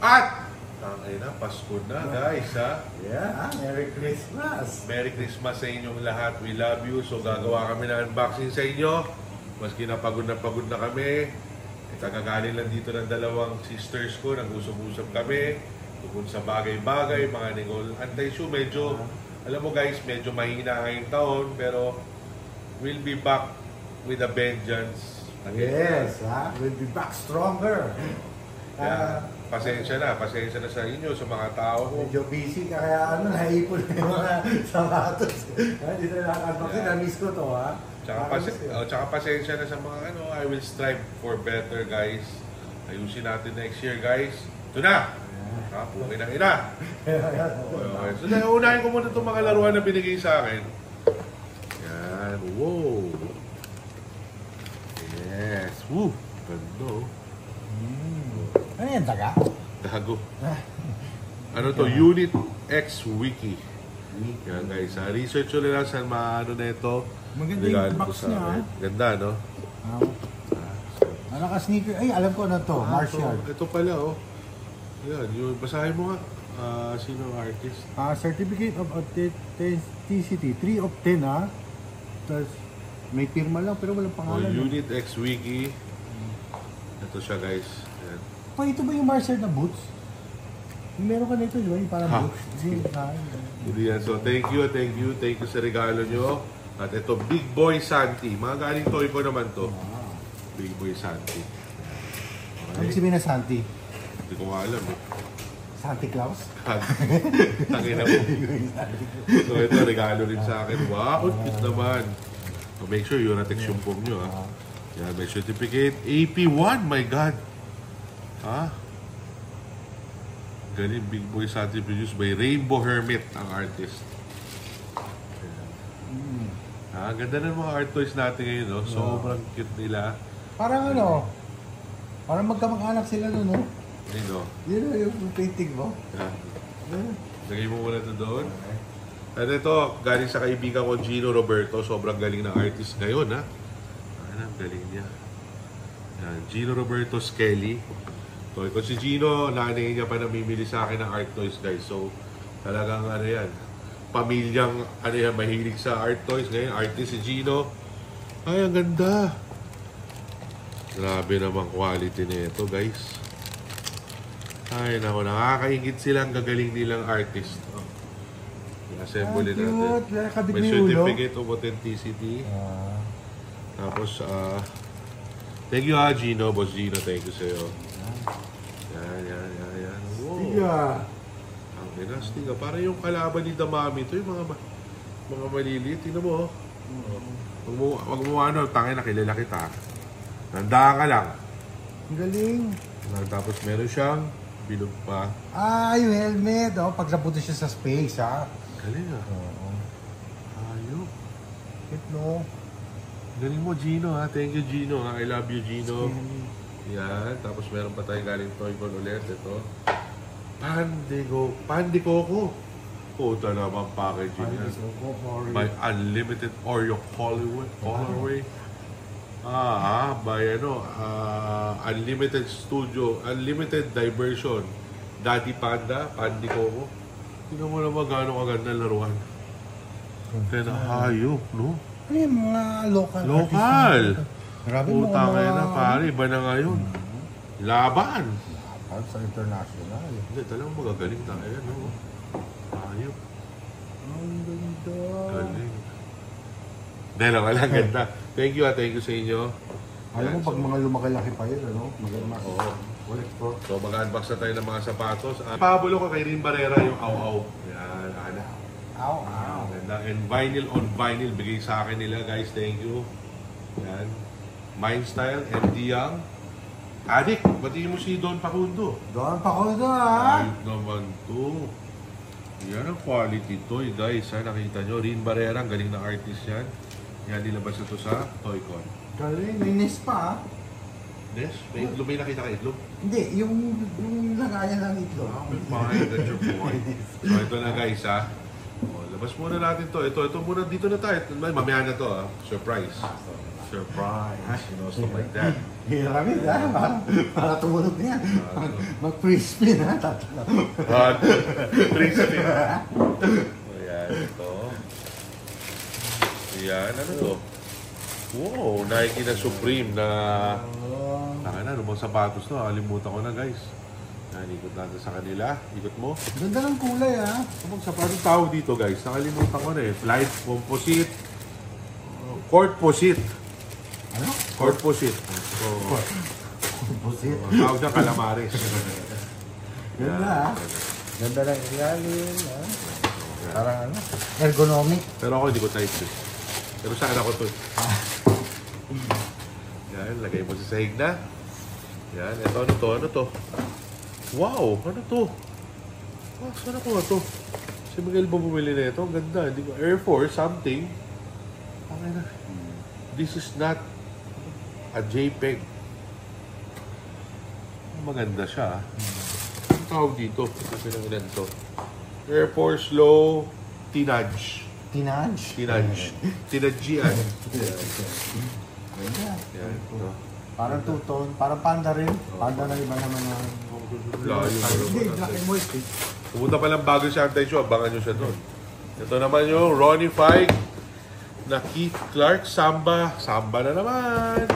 At tangay na, Pasko na guys ha. Yeah, Merry Christmas. Merry Christmas sa inyong lahat. We love you. So gagawa kami ng unboxing sa inyo. Maski na pagod na kami. Kagagaling lang dito ng dalawang sisters ko. Nag-usap-usap kami. Tungkol sa bagay-bagay, mga Nicole Antaisyo. Medyo, alam mo guys, medyo mahina ngayong taon. Pero we'll be back with a vengeance. Yes, we'll be back stronger. Pasensya na sa inyo, sa mga tao ko. Medyo busy kaya naipon na yung mga sapatos. Dito na nakakapagin, na-miss ko to ha. Tsaka pasensya na sa mga I will strive for better guys. Ayusin natin next year guys. Ito na! Pumay ng ina. Okay. So unahin ko muna itong mga laruan na binigay sa akin. Yan. Wow! Yes! Woo! Ganda. Ano yan, taga? Gago. Ano to? Unit X Wiki. Yan guys. Research nyo lang saan maano na ito. Maganda yung box niya. Ganda, no? Naka-sneaker. Ay, alam ko na to. Martial. Ito pala, oh. Yan. Yung basahin mo nga. Sino artist? Certificate of Authenticity. 3 of 10, ha? Tapos, may pirma lang pero walang pangalan. Unit X Wiki. Ito siya, guys. Yan. Ito ba yung Martial na boots? Yung meron ka nito, di ba? Yung parang boots. Hindi yan. So, thank you sa regalo nyo. At ito, Big Boy Santi. Mga galing toy ko naman to. Big Boy Santi. Okay. Ano sabihin na Santi? Hindi ko alam eh. Santi Claus? Tangin na mo. So ito, regalo rin sa akin. Wow, cute naman. So make sure yun na-text yung form nyo ha. Yan, may certificate. AP1, my God. Ha? Galing, Big Boy Santi produced by Rainbow Hermit, ang artist. Ganda ng mga art toys natin ngayon, no? Sobrang cute nila. Parang parang magkamag-anak sila nun, no? Yun yung painting mo. Lagay mo muna ito doon. At ito, galing sa kaibigan ko, Gino Roberto. Sobrang galing na artist ngayon, ha? Ang galing niya. Yan, Gino Roberto Skelly. So, ito si Gino, nanay niya pa namimili sa akin ng art toys, guys. So, talagang yan. Pamilyang mahilig sa art toys. Ngayon, artist si Gino. Ay, ang ganda. Grabe naman quality nito, guys. Ay, naku, nakakaingit sila. Ang gagaling nilang artist. I-assemble natin. May certificate of authenticity. Tapos, thank you Gino. Boss Gino, thank you sa'yo. Yan. Wow. Stiga. Para yung kalaban ni Damami ito, yung mga maliliit. Tingnan mo, wag mo tangin na kilala kita. Nandaan ka lang. Ang galing. Tapos meron siyang bilog pa. Yung helmet. Pag napunta siya sa space, ha? Galing, ha? Ayok. Cute, no? Galing mo, Gino, ha? Thank you, Gino, ha? I love you, Gino. Yan. Tapos meron pa tayong galing toy con ulit. Ito. Pandikoko. Puta naman packaging yan. By Unlimited Oreo Colorway. By Unlimited Studio, Unlimited Diversion. Daddy Panda, Pandikoko. Tingnan mo naman gano'ng kaganda laruan. Kaya hayop, no? Ano yung mga local? Local! Grabe mo puta kayo na, pare. Iba na ngayon. Laban! Sa international. Hindi, talagang magagaling tayo, no? Ayop. Ang ganda. Galing. Dahil lang, ganda. Thank you sa inyo. Alam mo, pag mga lumaki-laki pa yun, ano? Maganda. Oo. So, mag-unbox na tayo ng mga sapatos. Pabulo ko kay Rin Barrera yung Aw-Aw. Yan, ana. Aw-Aw. Ganda. And vinyl on vinyl, bigay sa akin nila, guys. Thank you. Yan. Mind Style, MD Young. Adik, batiin mo si Don Facundo. Don Facundo, ha? Ayop naman to. Yan ang quality toy, guys. Nakita nyo, Rin Barrera, ang galing na artist yan. Yan, nilabas ito sa Toycon. Galing, may NES pa, ha? Nes? May itlog, may nakita ka itlog? Hindi, yung lagayan ng itlog. My God, your boy. So, ito na, guys, ha? Labas muna natin to. Ito muna, dito na tayo. Mamaya na to, ha? Surprise. Surprise. Stuff like that. Hiramid ha. Para tumunog na yan. Mag-crispy na. Tatlo. Crispy. Ayan, ito. Ayan, ano to? Wow, Nike na Supreme na... ano bang sapatos to? Kalimutan ko na, guys. Yan, ikot natin sa kanila. Ikot mo. Ganda ng kulay ha. Ano bang sapatos tawag dito, guys? Nakalimutan ko na eh. Flight Composite. Court Posite. Ano? Court Posite. So, Composite. tawag na Calamares. Ganda ha. Ganda ng ilalim ha. Parang ano? Ergonomic. Pero ako hindi ko type eh. Pero saan ako to? Yan, lagay mo sa sahig na. Yan, ito ano to? Ano to? Wow! Ano to? Saan ako to? Si Miguel ba bumili na ito? Ang ganda. Hindi ko, Air Force something. Okay na. This is not a JPEG. Maganda siya. Ang tawag dito? Kasi nang ilan to? Air Force Low Tinage. Tinage. Tinagian. Ganda. Yan. Ito. Parang two-tone. Parang panda rin. Panda na iba naman ang... Layo. Hindi, black and white eh. Pumunta pa lang bago siya anti-show, abangan nyo siya doon. Ito naman yung Ronnie Fieg na Keith Clark Samba. Samba na naman.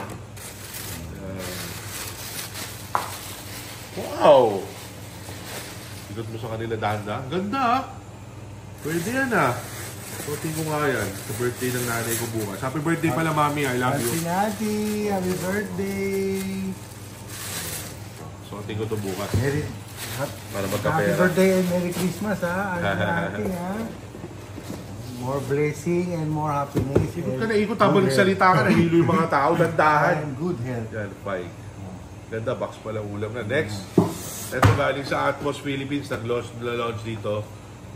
Ayan. Wow! Ikot mo sa kanila dahan-dahan. Ganda ah. Pwede yan ah. Suotin ko nga yan. Sa birthday ng nanay ko bukas. Happy birthday pala, Mami. I love you. Happy happy birthday! Suotin ko ito bukas. Merry, Para happy magkapera. birthday and Merry Christmas ha! Happy ha! More blessing and more happiness. Ikot ka na ikot. Habang nagsalita ka, nahilo yung mga tao. Dandahan. And good health. Yan, Fieg. Ganda, box pala ulam na. Next. Ito galing sa Atmos Philippines. Nag-launch dito.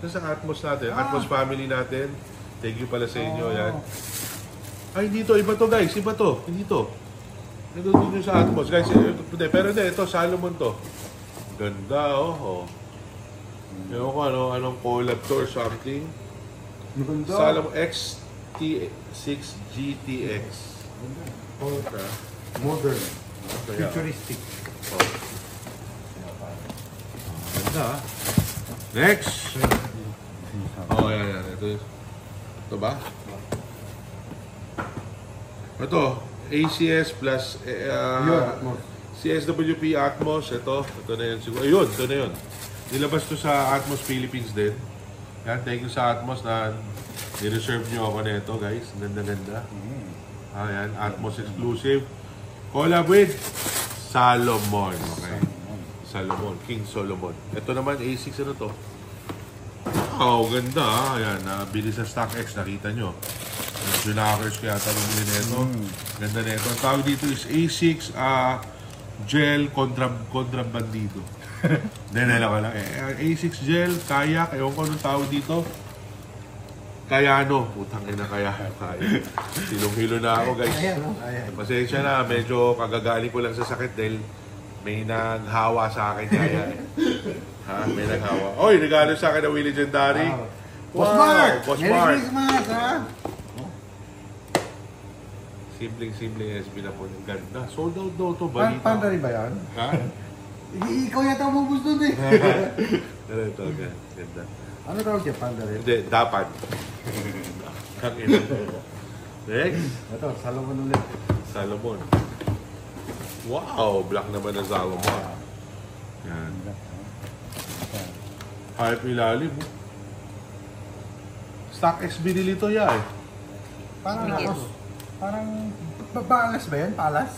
Ito sa Atmos natin. Atmos family natin. Thank you pala sa inyo. Yan. Ay, hindi to. Iba to, guys. Iba to. Hindi to. Ito dito sa Atmos. Guys, pero hindi. Ito, Salomon to. Ganda, oh. Ewan ko anong collab to or something. Ganda. Salomon XT6 GTX. Modern. Kaya, Futuristic. oh. Ganda, ah. Next! Oh, yan. Ito ba? Ito, ACS plus CSWP Atmos. Ito na yun siguro. Ayun, ito na yun. Nilabas to sa Atmos Philippines din. Yan, thank you sa Atmos na ni-reserve nyo ako na ito, guys. Ganda-ganda. Yan, Atmos exclusive. Collab with Salomon. Okay. Salomon, King Solomon. Ito naman, A6 ano to? Wow, ganda ah. Ayan, nabili sa StockX, nakita nyo. Medyo nakakers kaya bumili na ito. Ganda na ito. Ang tawag dito is A6 gel contrabandido. Hindi lang lang. A6 gel, kayak, ewan ko anong tawag dito. Kayano. Putang ina, kaya. Silong-hilo na ako, guys. Ayan. Pasensya na, medyo kagagaling ko lang sa sakit dahil may naghawa sa akin kaya eh. Ha? May naghawa. Oy, regalo sa akin na Willie Legendary. Boss Mark! Boss Merry Mark! Christmas ha! Simpleng SB na po. Ganda. Sold out daw to. Balita. Panda rin ba yan? Ha? Ikaw yata umubos doon eh. Ito, ganda. Ano tawag siya? Panda rin? Hindi, dapat. Ang ina. Next. Ito, Salomon ulit. Salomon. Wow! Black naman na Salomon. Yan. Hype ilalim. StockX binili to yan. Parang palas ba yan? Palas?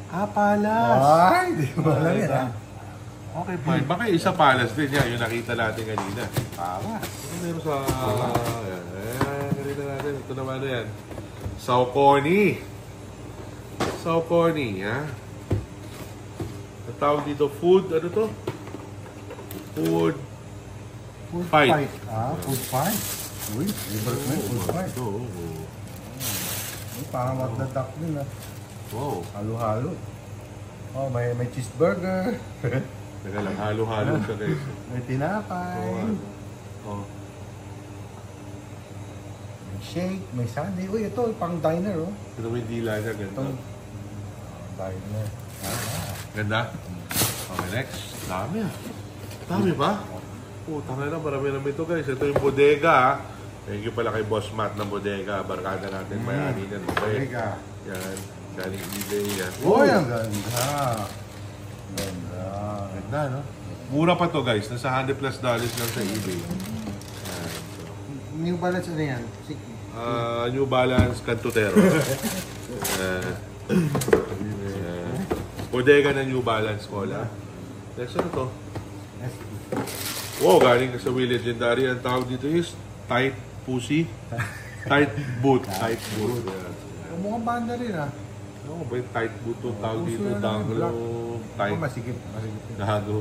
Palas. Ay, di ko alam yan ha. Okay, fine. Baka isa palas din yan. Yung nakita natin kanina. Palas. Ano meron sa... Ayan, kanina natin. Ito naman na yan. Saucony. Saucony, ha? Ang tawag dito, food, ano to? Food fight. Food fight. Uy, favorite mo yung food fight. Ito, Parang what the duck din ah. wow. Halo-halo. Oh, may cheeseburger. Teka lang, halo-halo siya, guys. May tinapay. Oh. May shake, may sundae. Uy, ito, pang diner oh. Ito may dila niya, ganda. Tayo na. Ganda? Okay, next. Dami ah. Dami ba? Oh, tanga na, marami-rami ito guys. Ito yung bodega ah. Thank you pala kay Boss Matt ng bodega. Barkada natin, may-ani niyan. Okay. Teka. Yan. Galing eBay yan. Uy, ang ganda. Ganda. Ganda, no? Mura pa to guys. Nasa $100+ lang sa eBay. Yan. New Balance ano yan? New Balance Cantutero. Bodega na New Balance Cola. Next, ano to? Wow, galing ka sa Will Legendary. Ang tawag dito is Tight Pussy. Tight Boot. Tight Boot. Yeah. Mukhang banda rin ah. Ano ba yung tight boot yung tawag dito? Puso na lang, Danglo. black. Tight. Masikip. Gago.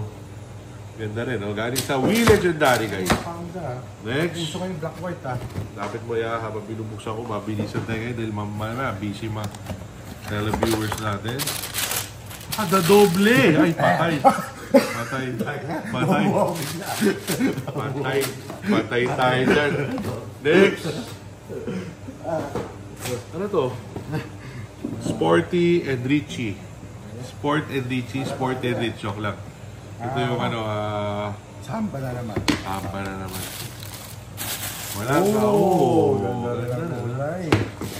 Ganda rin, no? Galing sa Will Legendary, guys. Pangga. Next. Gusto ko yung black white ah. Lapit mo ya, habang binubuksan ko, mabilisan tayo kayo dahil mamaya busy mga televiewers natin. Da doble! Ay, patay. Patay. Patay. Patay. Patay tayo dyan. Next. Ano to? Sporty and Richie. Sport and Richie. Sport and Rich. Joke lang. Ito yung ano, Samba na naman. Amba na naman. Wala Oh, ka. Oo. ganda rin ang Ganda. kulay.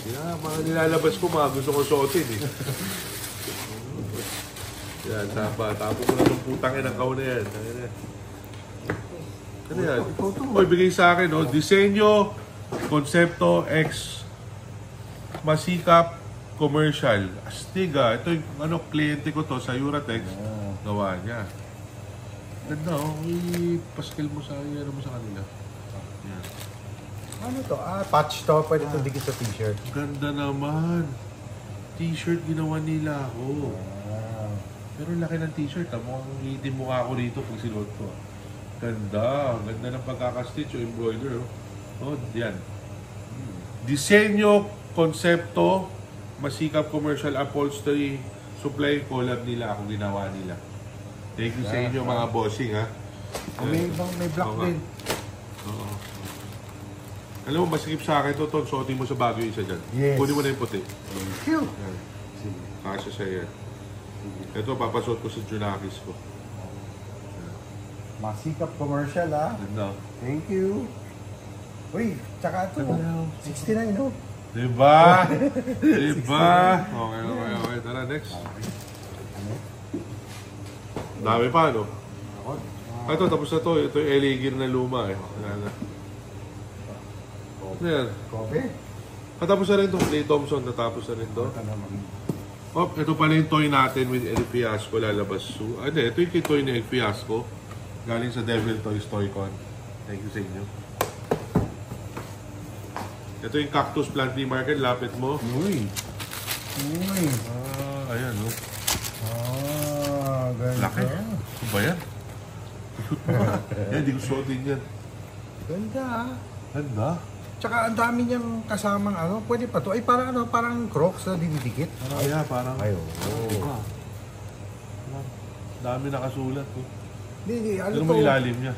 Yeah, mga nilalabas ko, mga gusto ko suotin eh. Yan, tapo ko na itong putang ng kauna yan. Ano yan? Oy, bigay sa akin, no? Disenyo, konsepto, X, masikap, commercial. Astig ah. Ito yung ano, kliyente ko to sa Uratex. Gawa niya. Ganda, oh. I-paskil mo sa, ano mo sa kanila. Yan. Ano to? Patch to. Pwede to dikit sa t-shirt. Ganda naman. T-shirt ginawa nila ako. Pero laki ng t-shirt ha. Mukhang itim mukha ako rito pag sinuot ko. Ganda. Ganda ng pagkakastitch o embroider. Oh, yan. Disenyo, konsepto, masikap commercial upholstery, supply collab nila ako ginawa nila. Thank you sa inyo mga bossing ha. May black Oo nga. din. Oo. Alam mo, masikip sa akin ito, Ton. Suotin mo sa Baguio isa dyan. Yes. Kunin mo na yung puti. Cute. Yan. Kasya siya yan. Ito, papasuot ko sa Junakis ko. Masikap commercial ah. Ganda. Thank you. Uy, tsaka ito. 69 no? Diba? Diba? Okay. Tara, next. Dami pa, no? Ito, tapos na to. Ito yung LA Gear na luma, eh. Ayan na. Ano yan? Kobe. Natapos na rin to. Clay Thompson, natapos na rin to. Ito naman. Oh, ito pala yung toy natin with El Fiasco lalabas. So, ito yung toy ni El Fiasco. Galing sa Devil Toys Toy Con. Thank you sa inyo. Ito yung Cactus Plant Flea Market. Lapit mo. Uy. Uy. Ayan, no? Ganda. Laki. Ano ba yan? Yan, hindi ko suotin yan. Ganda ah. Ganda. Tsaka ang dami niyang kasamang ano, pwede pa to. Ay parang ano, parang Crocs na dinidikit. Kaya parang... Ay, oo. Diba? Dami nakasulat. Oh. Hindi, ano Ano to? mo ilalim niya?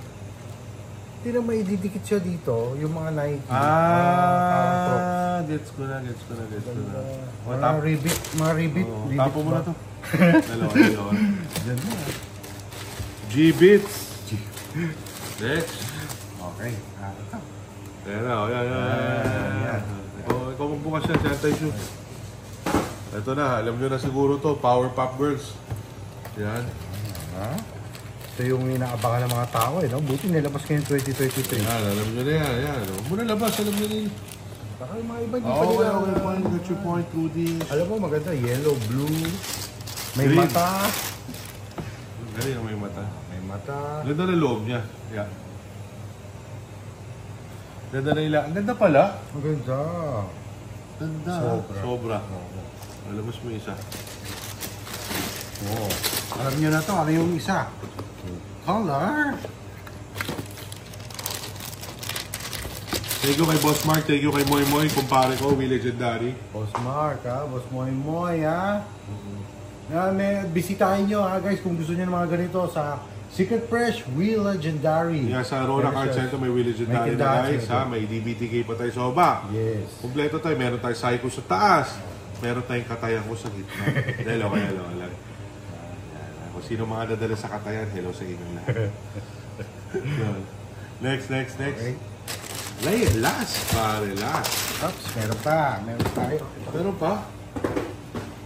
Hindi na may didikit siya dito, yung mga Nike. parang Crocs. Gets ko na. Mga ribbit, Oh, ribbit tapo mo na ba? to. Dalawa. Ganda. G-Bits. Next. Okay. Ito. Ayan na, yan. Ikaw magbukas yan, si anti-shoot. Ito na, alam nyo na siguro to, Power Pop Girls. Yan. Ito yung inaabangan ng mga tao no? Buti nilabas kayo yung 2023. Yan, alam nyo na yan. Huwag mo na labas, alam nyo na yun. Baka yung mga iba, di pa nila. Point, got your point, Rudy. Alam mo, maganda. Yellow, blue. May Green. mata. Galing may mata. May mata. Ganda na loob niya. Yan. Ganda na ila. Ang ganda pala. Maganda. Ganda. Sobra. Alam mo isa. Oh. Alam nyo na to, ano yung isa? Color. Thank you kay Boss Mark. Thank you kay Moy Moy. Kumpare ko, We Legendary. Boss Mark ha, Boss Moy Moy ha. May bisitahin nyo ha guys kung gusto nyo ng mga ganito sa Secret Fresh, We Legendary. Yeah, sa Aurora Card Center may We Legendary May na Kendachi. guys. Ha? May DBTK pa tayo sa baba. Yes. Kompleto tayo. Meron tayo Psycho sa taas. meron tayong katayan ko sa gitna. Hello lang. Kung sino mga dadala sa katayan, hello sa inyong lahat. Yun. Next. Okay. Last, pare, last. Oops, meron pa. Meron tayo. Meron pa?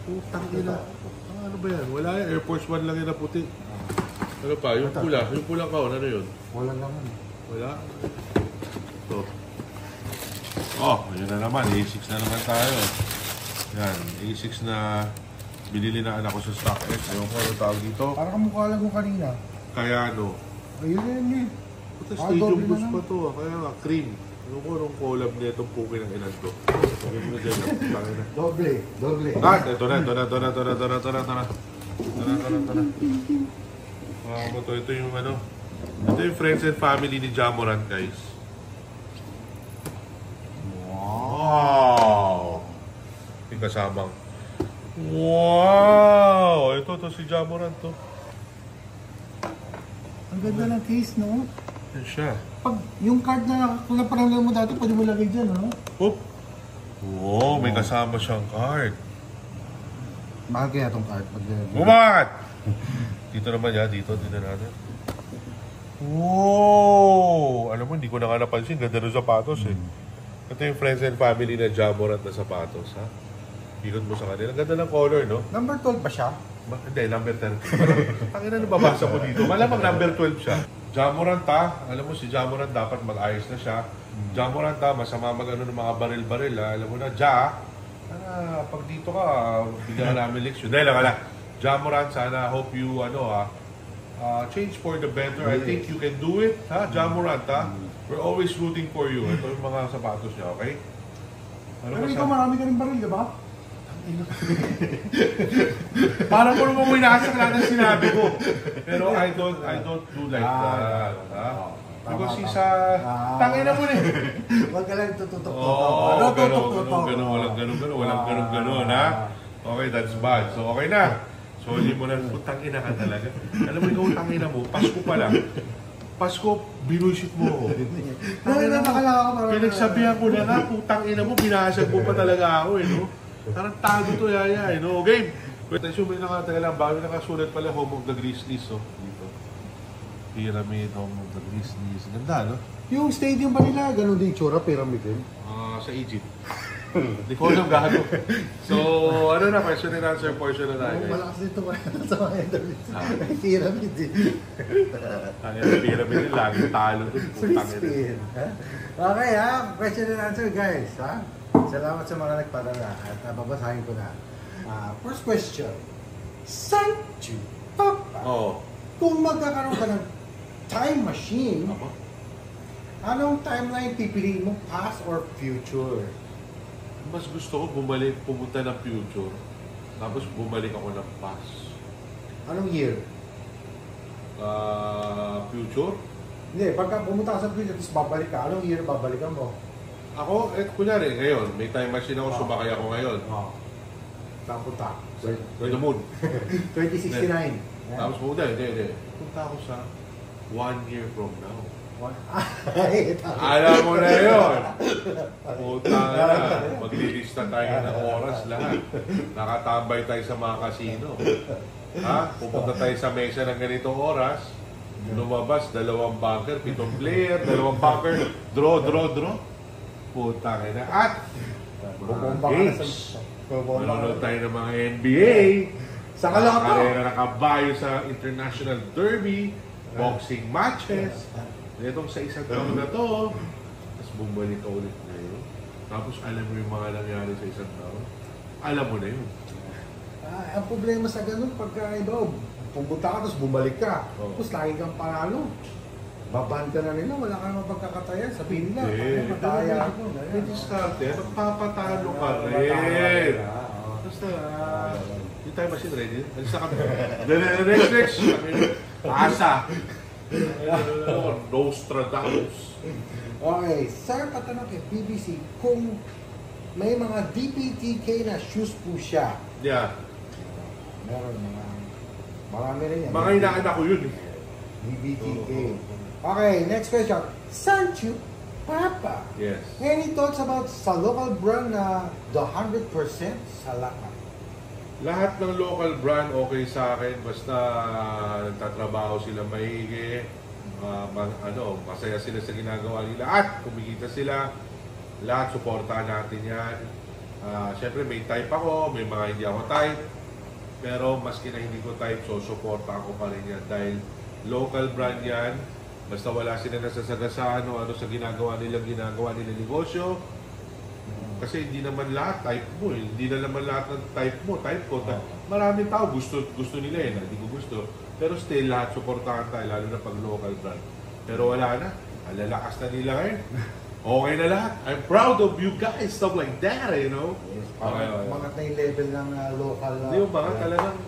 Putang ina. Ano ba yan? Wala yan. Air Force One lang yan na puti. Ano pa? Yung pula. Yung pulang kaon. Ano yun? Wala naman. Wala. Ito. Oh, yun na naman. A6 na naman tayo. Yan. A6 na binili na anak ko sa StockX. Ayun ko, ano tawag dito? Parang kamukha lang mo kanina. Kaya ano? Ayun. Puta, Stadium Boost pa to. Kaya nga, cream. Ano ko nung collab niya itong puki ng ilan to? Sabi mo na dyan. Tangin na. Doble. Ah, ito na. Ito yung ano. Ito yung friends and family ni Jamoran, guys. Wow! Yung kasamang. Wow! Ito si Jamoran to. Ang ganda ng case, no? Yan siya. Pag yung card na naparangal mo dati, pwede mo lagay dyan, no? Oop! Wow, may kasama siyang card. Mahal kaya itong card pag... Bumat! Dito naman yan, dito natin. Wow! Alam mo, hindi ko na nga napansin. Ganda ng sapatos eh. Ito yung friends and family na Jamorant na sapatos, ha? Ikot mo sa kanila. Ganda ng color, no? Number 12 ba siya? Hindi, number 10. Ang ina, nababasa ko dito. Malamang number 12 siya. Jamorant, ha? Alam mo, si Jamorant dapat mag-ayos na siya. Jamorant, ha? Masama mag-ano ng mga baril-baril, ha? Alam mo na, pag dito ka, bigyan ka namin leksyon. Dahil lang, Jamorant, sana, hope you, change for the better. I think you can do it, ha? Jamorant, ha? We're always rooting for you. Ito yung mga sapatos niya, okay? Pero ikaw marami ka rin baril, di ba? Parang mo naman inaasang lahat ng sinabi ko. Pero I don't do like that. Ha? Because isa... Tangina mo na eh. Huwag ka lang tututok. Oo, walang ganun, ha? Okay, that's bad. So, okay na. So, hindi mo na, tangina ka talaga. Alam mo, ikaw tangina mo, Pasko pa lang. Pasko, binuisit mo ako. Pinagsabihan ko na nga, putang ina mo, binasag mo pa talaga ako eh, no? Parang tago to, yaya, eh, no? Game! Wait, may nakatagal lang, bago nakasulat pala, Home of the Grizzlies, oh. Dito. Pyramid, Home of the Grizzlies. Ganda, no? Yung stadium ba nila, ganun din tsura, pyramid din? Sa Egypt. Hindi ko alam gaano. So, ano na, question and answer portion na tayo. Malakas dito ba sa mga endormits? Pyramid din. Pyramid din, laging talo doon. Okay ha, question and answer guys. Ha? Salamat sa mga nagpadala at babasahin ko na. First question. Sanchu Papa, kung magkakaroon ka ng time machine, anong timeline pipiliin mo, past or future? Mas gusto ko pumunta ng future. Tapos bumalik ako ng past. Anong year? Future? Hindi, pagka pumunta ka sa future, tapos babalik ka, anong year babalikan mo? Ako, kunyari, ngayon, may time machine ako, sumakay ako ngayon. Saan punta? To the moon. 2069. Tapos punta, hindi. Punta ako sa 1 year from now. Alam mo na yun. Puta na. Maglilista tayo ng oras lahat. Nakatambay tayo sa mga kasino. Ha? Pupunta tayo sa mesa ng ganitong oras. Lumabas, 2 bunker, 7 player, 2 bunker, draw. Puta na. At manonood tayo ng mga NBA. Sa karera ng kabayo sa International Derby, boxing matches. Itong sa isang taon na to, tapos bumalik ka ulit na yun. Tapos alam mo yung mga nangyari sa isang taon. Alam mo na yun. Ang problema sa ganun, pagka iba, pumunta ka tapos bumalik ka. Tapos lagi kang panalo. Baban ka na nila, wala ka naman pagkakatayan. Sabihin nila, mataya ako. May diskarte, magpapatalo ka rin. Basta, yung time machine ready. Alis na kami. Next. Asa. Nostradamus. Okay, sir, patanong kay BBC kung may mga DPTK na shoes po siya. Yeah. Meron mga, marami rin yan. Mga inaanak ko yun eh. DPTK. Okay, next question. Sanchu Papa. Yes. Any thoughts about sa local brand na the 100% sa lahat? Lahat ng local brand okay sa akin basta nagtatrabaho sila maigi, masaya sila sa ginagawa nila at kumikita sila. Lahat suportahan natin yan. Siyempre may type ako, may mga hindi ako type. Pero maski na hindi ko type, so suporta ako pa rin yan dahil local brand yan. Basta wala sila nasasagasaan o ano sa ginagawa nila negosyo. Kasi hindi naman lahat type mo, hindi na naman lahat ng type mo, type ko. Maraming tao gusto nila hindi ko gusto. Pero still, lahat suportahan tayo, lalo na pag local brand. Pero wala na, alalakas na nila ngayon. Okay na lahat. I'm proud of you guys, stuff like that, you know? Yes, mga na yung level ng local. Hindi yung mga talagang,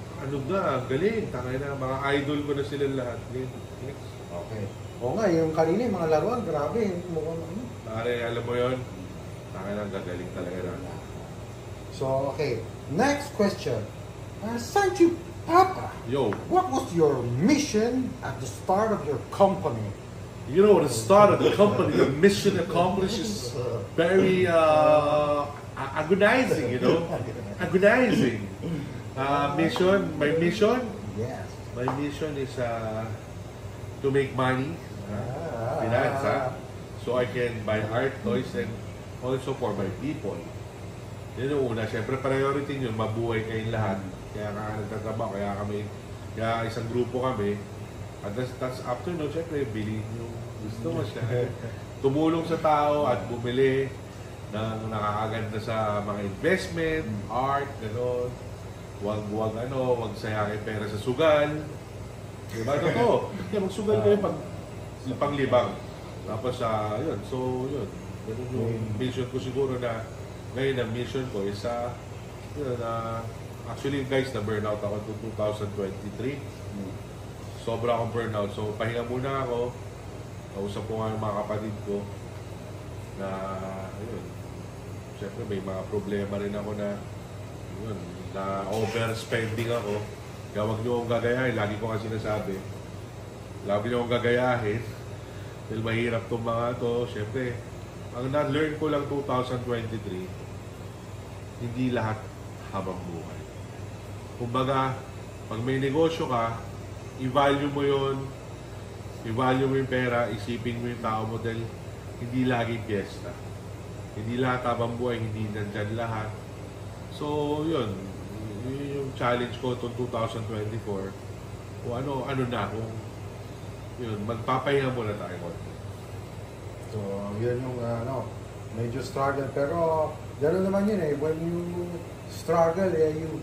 galing. Tangay na, mga idol ko na sila lahat. Next. Okay. Oo nga, yung kanina, yung mga laruan, grabe. Mukhang ano. Pare, alam mo yun? Tangay na, gagaling talaga na. So, okay. Next question. Sanju Papa, Yo. what was your mission at the start of your company? You know, the start of the company, the mission accomplished is very agonizing, you know? Agonizing. My mission? Yes. My mission is to make money, finance, so I can buy art, toys, and also for my people. Yun yung una, syempre priority nyo, mabuhay kayong lahat. Kaya nagtatrabaho, kaya isang grupo kami. At that's after no, syempre, bilhin yung gusto mo siya. Tumulong sa tao at bumili ng nakakaganda sa mga investment, art, gano'n. Huwag sayangin pera sa sugal. Diba? Totoo. Kaya magsugal kayo panglibang. Tapos, yun. So, yun. Ganun yung mission ko siguro na ngayon ang mission ko is actually guys, na-burnout ako to 2023. Sobra akong burnout. So, pahinga muna ako. Kausap ko nga yung mga kapatid ko na, ayun, siyempre may mga problema rin ako na, yun, na overspending ako. Kaya huwag niyo akong gagayahin. Lagi ko nga sinasabi. Lagi niyo akong gagayahin. Dahil mahirap itong mga to. Siyempre, ang na-learn ko lang 2023, hindi lahat habang buhay. Kumbaga, pag may negosyo ka, i-value mo yun, i-value mo yung pera, isipin mo yung tao mo dahil hindi lagi fiesta. Hindi lahat habang buhay, hindi nandyan lahat. So, yun yung challenge ko itong 2024. Kung ano na, kung yun, magpapahinga muna tayo. So, yun yung medyo struggle. Pero, gano'n naman yun eh. When you struggle, you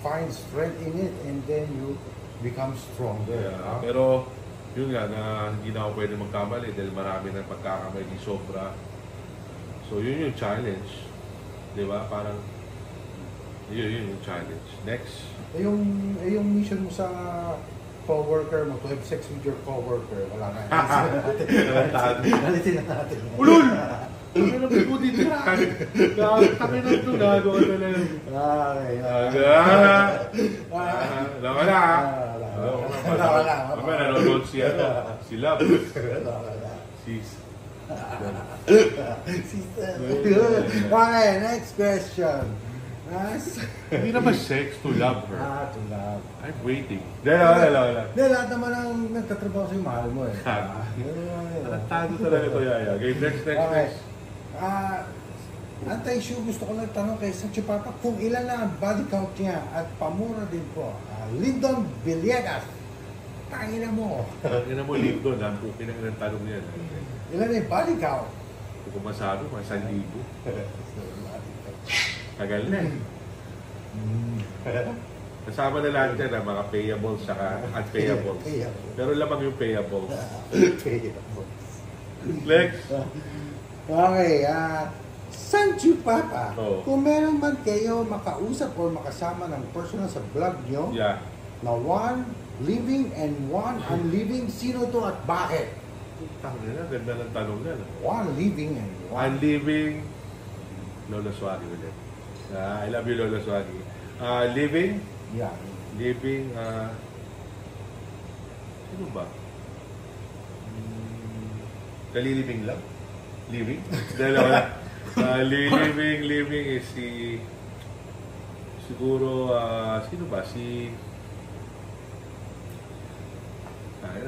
find strength in it and then you become stronger. Yeah, pero, yun nga, na hindi na ako pwede magkamali dahil marami ng pagkakamali sobra. So, yun yung challenge. Di ba? Parang, yun yung challenge. Next. Yung mission mo sa co-worker mo, to have sex with your co-worker, wala na. Alitin na natin. Ulul! Kami na po dito na. Kami na ito. Nagawa na lang. Okay. Wala. Wala. Kami nanonood si Love. Sis. Okay, next question. Hindi naman sex to love her. To love. I'm waiting. Wala. Lahat naman ang nagtatrabaho sa'yo, mahal mo eh. Tago talaga ito, Yaya. Okay, next. Anti-issue, gusto ko lang tanong kay Sanju Papa kung ilan na ang body count niya at pamura din po. Lyndon Villegas. Tangina mo. Tangina mo, Lyndon. Ang pinang tanong niya. Ilan na yung body count? Hindi ko masabi, mga 1,000. Tagal na eh. Kasama na lahat yan, mga payables saka unpayables. Pero lamang yung payables. Next. Okay, Sanju Papa, Oh. kung meron man kayo makausap o makasama ng personal sa vlog nyo, Yeah. na one living and one unliving, sino to at bakit? Tangina, ganda ng tanong yan. One living and one... Living, Lola Swagi ulit. I love you, Lola Swagi. Living, Yeah. sino ba? Kalilibing lang? Living? Dalawa. Living is si... Siguro, sino ba?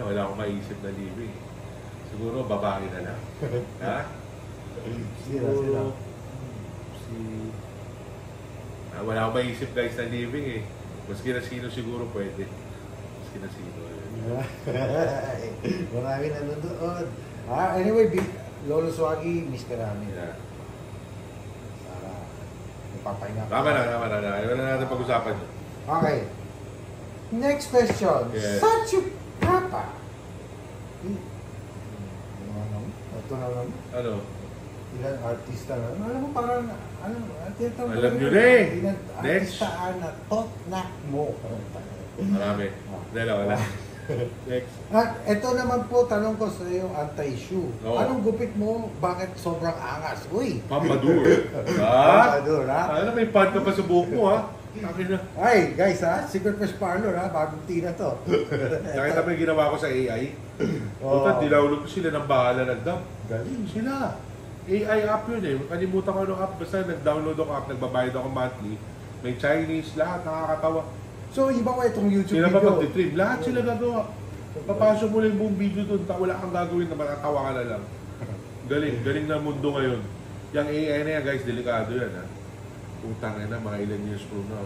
Wala akong maisip na living. Siguro, babae na lang. Ha? Siguro, wala akong maisip guys na living eh. Maski na sino siguro pwede. Maski na sino. Marami nanonood. Anyway, Lolo Swagi, miss ka namin. Yeah. Papahinga. Tama na. Iwan na natin pag-usapan yun. Okay. Next question. Yes. Sachu Papa. Ito na lang. Ano? Ilan artista na. Alam mo parang, Alam nyo na eh. Ilan Next. artista na totnak mo. Marami. Wala. Next. At ito naman po, tanong ko sa iyo, anti-shoe. Oo. Anong gupit mo? Bakit sobrang angas? Uy! Pampadur. Pampadur, ha? Ano, may pad ka pa sa buhok mo, ha? Akin na. Ay, guys, ha? Secret Fresh Parlor, ha? Bagong tina to. Nakita mo yung ginawa ko sa AI? Oo. Puta, dinawlog ko sila ng bahala nag-dump. Galing. Sila. AI app yun eh. Kalimutan ko anong app. Basta nag-download ako app, nagbabayad ako monthly. May Chinese, lahat, nakakatawa. So, iba ko itong YouTube Sila pa video. mag-trim. Lahat sila gagawa. Papasok mo lang yung buong video doon. Wala kang gagawin na matatawa ka na lang. Galing na mundo ngayon. Yung AI na yan guys, delikado yan ha. Utang na mga ilan years from now.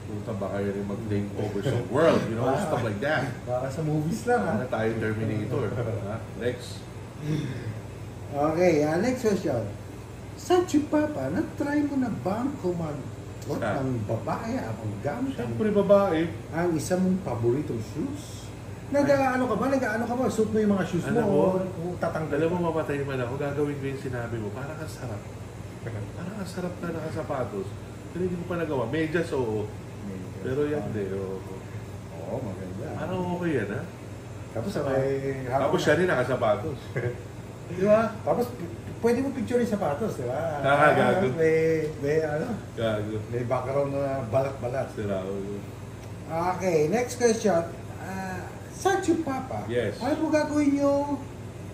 Utang baka yun yung mag-take over sa world. You know, stuff like that. Para sa movies lang, ha? Ano tayo Terminator. Ha? Next. Okay, next question. Sachu Papa, na-try mo na ba ang kumagot ng babae ang gamit Siyempre babae. ang isa mong paboritong shoes? Nag-ano ka ba? Suit mo yung mga shoes Alam mo? mo, O tatanggal Alam mo, mamatay man ako. Gagawin ko yung sinabi mo. Parang ang sarap. Parang ang sarap na nakasapatos. Pero hindi ko pa nagawa. Medyas, oo. Pero yan din. Oo, maganda. Parang okay yan, ha? Tapos Tapos siya rin nakasapatos. Di ba? Tapos pwede mo picture yung sapatos, di ba? Gago. May Gago. background na balat-balat. Sira. Okay, next question. Sachu Papa, Yes. ano po gagawin nyo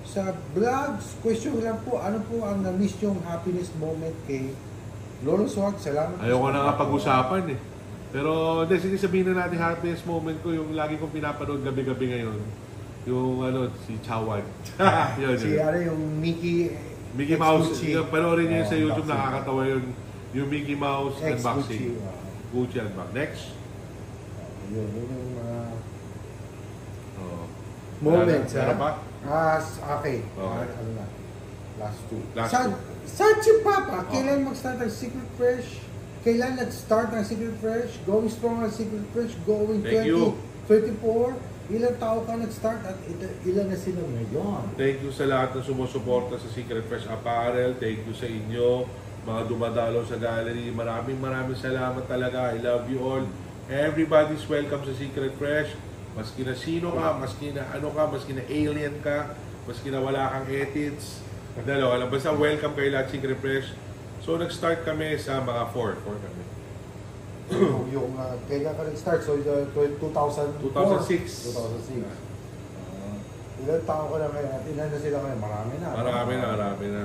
sa vlogs? Question lang po, ano po ang na-miss yung happiness moment kay Lolo Swag? Salamat. Ayoko na nga pag-usapan eh. Pero hindi, sige sabihin na natin happiest moment ko yung lagi kong pinapanood gabi-gabi ngayon. Yung si Chawan. Yun. Si yung Mickey Mouse. Yung panoorin niyo yun sa YouTube, unboxing. nakakatawa yun. Yung Mickey Mouse unboxing. Gucci unboxing. Next. Yun yung mga Oh. moments. Meron pa? Okay. Okay. Ano na? Last two. Last two. Sachu Papa, Okay. kailan mag-start ang Secret Fresh? Kailan nag-start ang Secret Fresh? Going strong ang Secret Fresh? Going Thank you. 2024? Ilang tao ka nag-start at ilan na sila ngayon? Thank you sa lahat ng sumusuporta sa Secret Fresh Apparel. Thank you sa inyo, mga dumadalo sa gallery. Maraming salamat talaga. I love you all. Everybody's welcome sa Secret Fresh. Maski na sino ka, maski na ano ka, maski na alien ka, maski na wala kang edits. Dalawa lang. Basta welcome kayo lahat Secret Fresh. So nag-start kami sa mga 4 kami. yung kailan ka nag-start? So, 2006. 2006. Ilan tao ka na ngayon? At ilan na sila ngayon? Marami na. Marami na.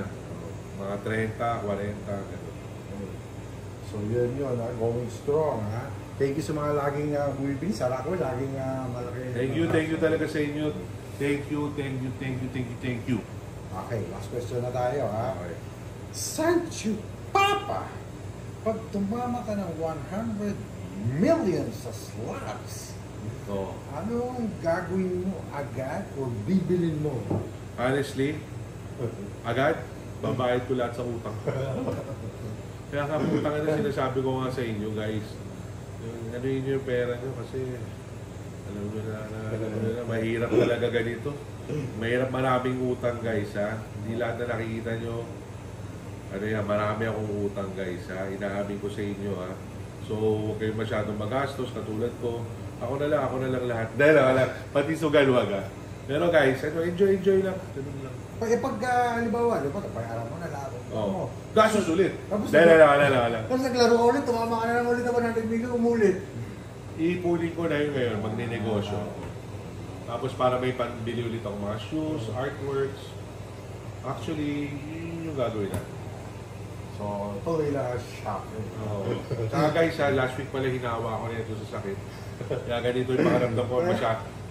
Mga 30, 40, gano'n. So yun, going strong, ha? Thank you sa mga laging bumibili. Sa Rockwell, laging malaki. Thank you talaga sa inyo. Thank you. Okay, last question na tayo, ha? Okay. Sachu Papa, pag tumama ka ng 100 million sa slots, So, anong gagawin mo agad o bibilin mo? honestly, agad, babayad ko lahat sa utang. Kaya nga utang na sinasabi ko nga sa inyo, guys. Ano yun yung pera nyo kasi alam mo na, mahirap talaga ganito. Mahirap, maraming utang, guys, ha. Hindi lahat na nakikita nyo. Marami akong utang, guys, ha. Inaamin ko sa inyo, ha. So, huwag kayong masyadong magastos katulad ko. Ako na lang lahat. Dahil wala, pati sugal, wag, ha. Pero guys, enjoy lang. Ganun lang. Pag halimbawa, pag-araw mo na laro. Oo. Gastos ulit. Tapos Wala. Tapos naglaro ka ulit, tumama ka na lang ulit ng 100 million, umulit. Ipunin ko na yun ngayon, magne-negosyo. Tapos para may panbili ulit ako mga shoes, artworks. Actually, yun yung gagawin natin. So, tuloy lang ang shock. Saka guys, last week pala hinawa ko na ito sa sakit. Kaya ganito yung pakaramdam ko.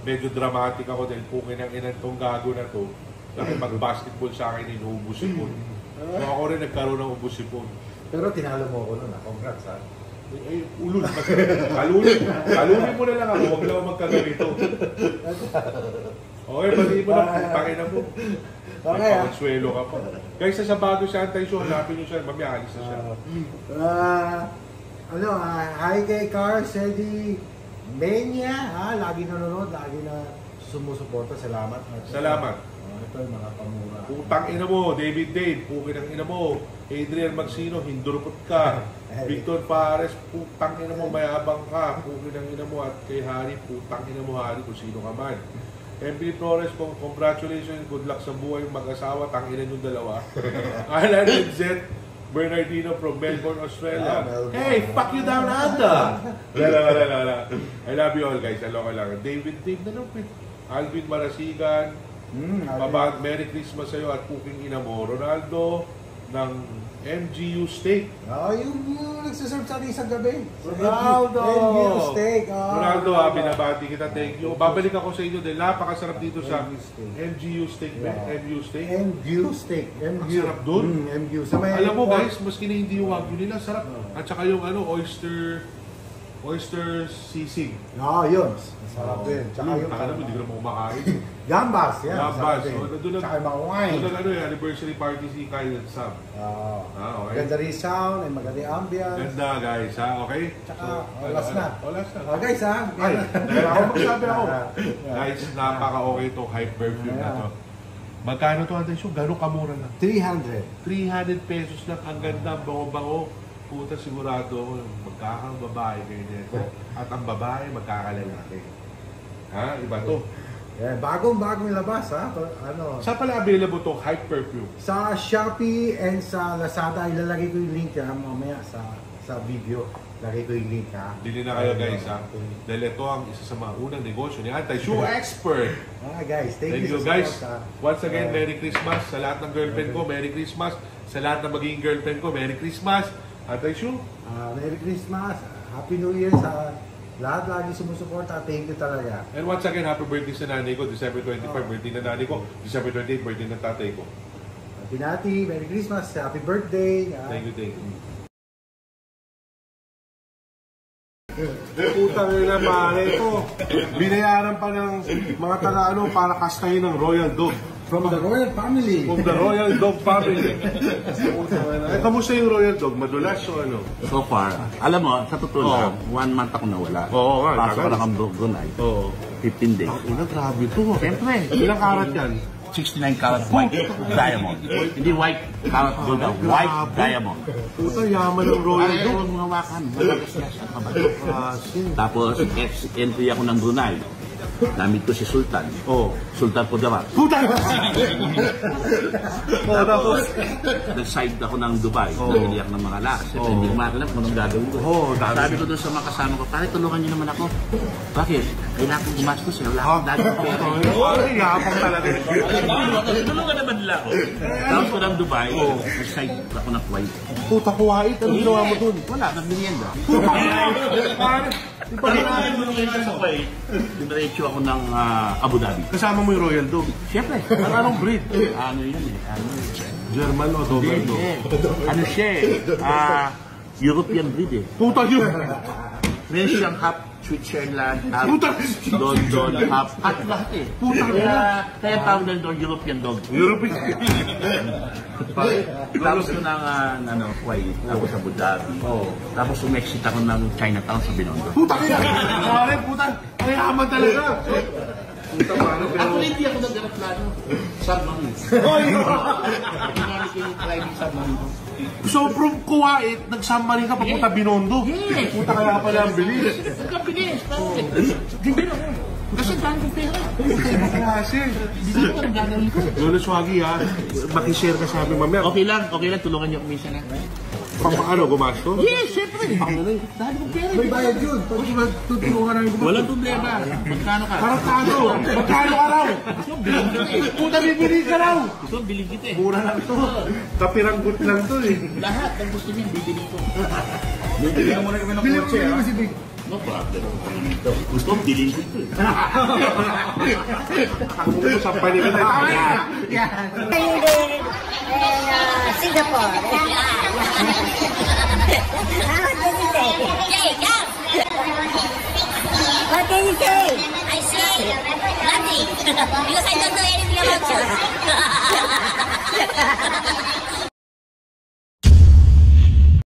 Medyo dramatic ako dahil pukin ang inan tong gago na to. Dahil mag-basketball sa akin, inuubos ipon. So ako rin nagkaroon ng ubos ipon. Pero tinalo mo ako nun, congrats ha. Eh, ulul. Kalunin mo na lang ako, huwag lang magkaganito. Okay, pati mo na, pakina mo. Okay ha. Pagsuelo ka pa. Guys, sa bago siya, anti-show, hanapin nyo siya, mamaya alis na siya. Hi kay Cars, Eddie Mania, lagi nanonood, lagi na sumusuporta. Salamat. Salamat. Ito yung mga pamura. Putang ina mo, David Dave, pukin ang ina mo. Adrian Magsino, hindurupot ka. Victor Pares, putang ina mo, mayabang ka. Pukin ang ina mo. At kay Harry, putang ina mo, Harry, kung sino ka man. MB Flores, congratulations, good luck sa buhay yung mag-asawa, tanginan yung dalawa. Alan and Zed Bernardino from Melbourne, Australia. Hey, fuck you down under! Lala. I love you all guys, along lang. David Dave, Alvin Marasigan, Merry Christmas sa'yo at cooking ina mo. Ronaldo ng MGU Steak. Yung nagsaserve sa atin isang gabi. Ronaldo! MGU Steak. Ronaldo, binabati kita. Thank you. Babalik ako sa inyo dahil napakasarap dito sa MGU Steak. MGU Steak. MGU Steak. Ang sarap dun. MGU. Alam mo guys, maski na hindi yung wagyu nila, sarap. At saka yung oyster sisig. Yun. Masarap din. Tsaka yung hindi ko na kumakain. Gambas. Yan. Gambas. Tsaka yung mga wine. Doon anniversary party si Kyle at Sam. Okay. Ganda rin sound, ay maganda yung ambience. Ganda guys, ha? Okay? Tsaka, last na. Last na. Guys, ha? Ay, dahil ako magsabi ako. Guys, napaka-okay itong hype perfume na to. Magkano to, Andres? Gano'ng kamura lang? 300. 300 pesos lang. Ang ganda, bango-bango. Puta, sigurado magkakang babae kayo nito. At ang babae, magkakalalaki. Ha? Iba to. Bagong labas, ha? Saan pala available to hype perfume? Sa Shopee and sa Lazada. Ilalagay ko yung link, ha? Mamaya sa video. Lagay ko yung link, ha? Dili na kayo, guys, ha? Dahil ito ang isa sa mga unang negosyo ni Anti-Shoe Expert. Guys, thank you guys. So much, Once again, Merry Christmas. Sa lahat ng girlfriend ko, Merry Christmas. Sa lahat ng magiging girlfriend ko, Merry Christmas. Anti-Shoe? Merry Christmas. Happy New Year sa lahat lagi sumusuporta. Thank you talaga. And once again, happy birthday sa nanay ko. December 25, birthday na nanay ko. December 28, birthday ng tatay ko. Pinati, Merry Christmas. Happy birthday. Thank you. Putang ina pare ito. Binayaran pa ng mga taga-ano para kastahin ng Royal Dog. From the Royal Family. From the Royal Dog Family. Kamusta yung Royal Dog? Madulas o ano? So far, alam mo, sa totoo lang, 1 month ako nawala. Oo nga. Pasok ko lang ang Brunei. 15 days. Ina, grabe ito. Siyempre, Ilang karat yan? 69 karat white diamond. Hindi white karat gold, white diamond. Puta, yaman ng Royal Para Dog. yung mga wakan, tapos, entry ako ng Brunei. Namit ko si Sultan. Sultan Kudarat. Puta! Tapos, nag-side ako ng Dubai. Nag-iliyak ng mga lakas. Siyempre, hindi ko makakalap kung anong gagawin ko. Sabi ko doon sa mga kasama ko, pare, tulungan niyo naman ako. Bakit? Kailangan kong gumastos. Wala akong daging pera. Ay, yapang talaga. Tulungan naman nila ako. Tapos ko ng Dubai, nag-side ako ng Kuwait. Puta, Kuwait. Anong ginawa mo dun? Wala, nagbinienda. Pare, Diretso ako ng Abu Dhabi. kasama mo yung Royal Dog. Siyempre. Anong breed? Ano yun eh? German o Doberman? Ano siya eh? European breed eh. Puta yun! Meron siyang half Switzerland, half Puta! London, half lahat eh. Kaya tawag na doon European dog. European. Tapos ko ng Kuwait, tapos Abu Dhabi. Tapos umexit ako ng Chinatown sa Binondo. Puta kaya! Pare, puta! Ang yaman talaga! Puta, paano pero... Ako hindi ako nag-aeroplano. Submarine. Ginamit ko yung private submarine. So from Kuwait, nag-submarine ka papunta Binondo? Yes! Puta kaya pala ang bilis. Ang bilis! Hindi ako. Kasi dahil kong pera. Ibang klase. Hindi ko ang gagawin ko. Lolo Swagi ha, makishare ka sa amin mamaya. Okay lang, tulungan niyo kung minsan na. Pang ano, gumasto? Yes, syempre. Dahil mo pera. May bayad yun. Pag tutulungan namin gumawa. Walang problema. Magkano ka? Tarantado! Magkano ka raw? Gusto mo, bilhin kita eh. Puta, bibili ka raw! Gusto mo, bilhin kita eh. Mura lang to. Kapiranggot lang to eh. Lahat ng gusto niya, bibili ko. Bibili mo na kami ng kotse, ha? Si Big. No problem. Gusto mo, bilhin ko ito eh. Ako mo sa panikin na. Singapore. What did you say? I say nothing because I don't know anything